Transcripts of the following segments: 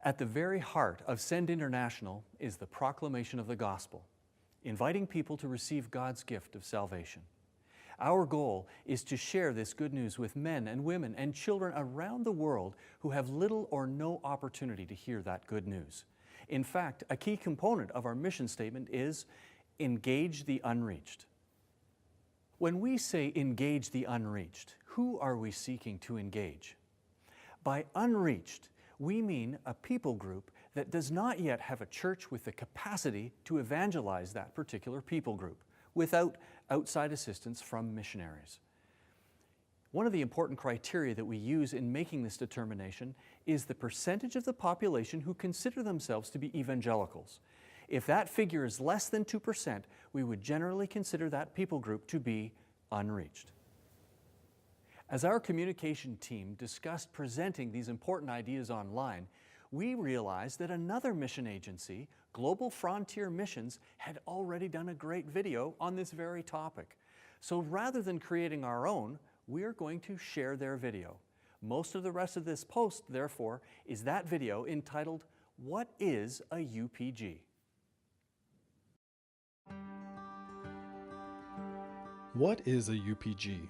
At the very heart of Send International is the proclamation of the gospel, inviting people to receive God's gift of salvation. Our goal is to share this good news with men and women and children around the world who have little or no opportunity to hear that good news. In fact, a key component of our mission statement is engage the unreached. When we say engage the unreached, who are we seeking to engage? By unreached, we mean a people group that does not yet have a church with the capacity to evangelize that particular people group without outside assistance from missionaries. One of the important criteria that we use in making this determination is the percentage of the population who consider themselves to be evangelicals. If that figure is less than 2%, we would generally consider that people group to be unreached. As our communication team discussed presenting these important ideas online, we realized that another mission agency, Global Frontier Missions, had already done a great video on this very topic. So rather than creating our own, we are going to share their video. Most of the rest of this post, therefore, is that video entitled, "What is a UPG?" What is a UPG?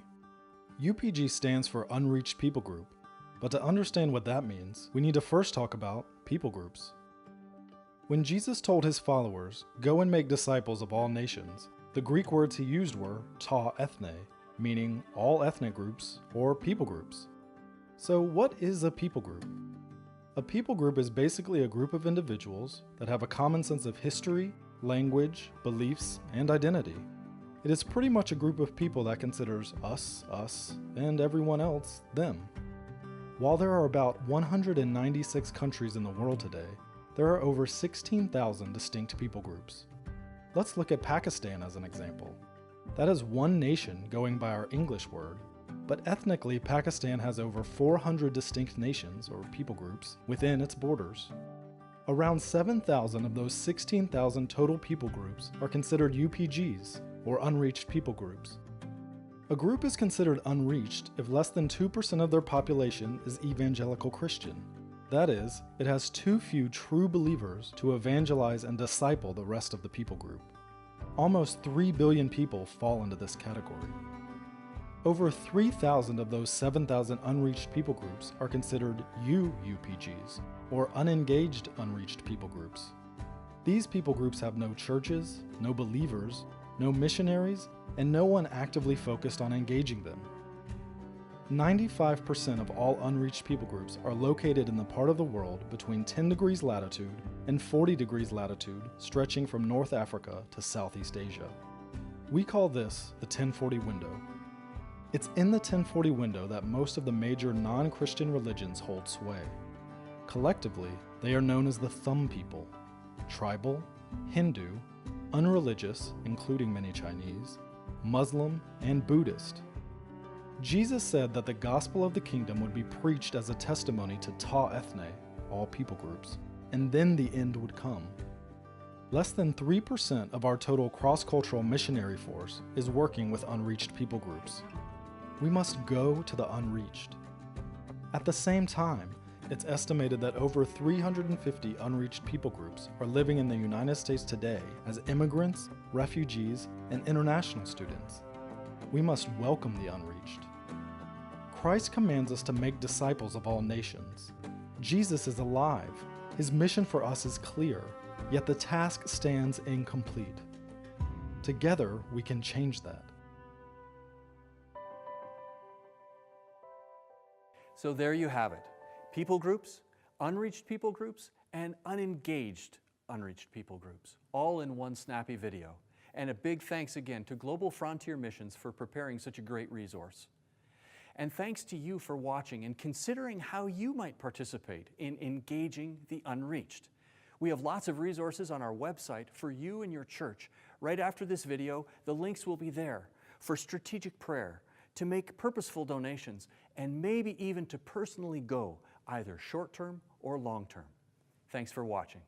UPG stands for Unreached People Group, but to understand what that means, we need to first talk about people groups. When Jesus told his followers, "Go and make disciples of all nations," the Greek words he used were ta ethne, meaning all ethnic groups or people groups. So what is a people group? A people group is basically a group of individuals that have a common sense of history, language, beliefs, and identity. It is pretty much a group of people that considers us, and everyone else, them. While there are about 196 countries in the world today, there are over 16,000 distinct people groups. Let's look at Pakistan as an example. That is one nation going by our English word, but ethnically Pakistan has over 400 distinct nations or people groups within its borders. Around 7,000 of those 16,000 total people groups are considered UPGs, or unreached people groups. A group is considered unreached if less than 2% of their population is evangelical Christian. That is, it has too few true believers to evangelize and disciple the rest of the people group. Almost 3 billion people fall into this category. Over 3,000 of those 7,000 unreached people groups are considered UPGs, or unengaged unreached people groups. These people groups have no churches, no believers, no missionaries, and no one actively focused on engaging them. 95% of all unreached people groups are located in the part of the world between 10 degrees latitude and 40 degrees latitude, stretching from North Africa to Southeast Asia. We call this the 1040 window. It's in the 1040 window that most of the major non-Christian religions hold sway. Collectively, they are known as the Thumb people: tribal, Hindu, unreligious, including many Chinese, Muslim, and Buddhist. Jesus said that the gospel of the kingdom would be preached as a testimony to ta ethne, all people groups, and then the end would come. Less than 3% of our total cross-cultural missionary force is working with unreached people groups. We must go to the unreached. At the same time, it's estimated that over 350 unreached people groups are living in the United States today as immigrants, refugees, and international students. We must welcome the unreached. Christ commands us to make disciples of all nations. Jesus is alive. His mission for us is clear, yet the task stands incomplete. Together, we can change that. So there you have it. People groups, unreached people groups, and unengaged unreached people groups, all in one snappy video. And a big thanks again to Global Frontier Missions for preparing such a great resource. And thanks to you for watching and considering how you might participate in engaging the unreached. We have lots of resources on our website for you and your church. Right after this video, the links will be there for strategic prayer, to make purposeful donations, and maybe even to personally go, either short-term or long-term. Thanks for watching.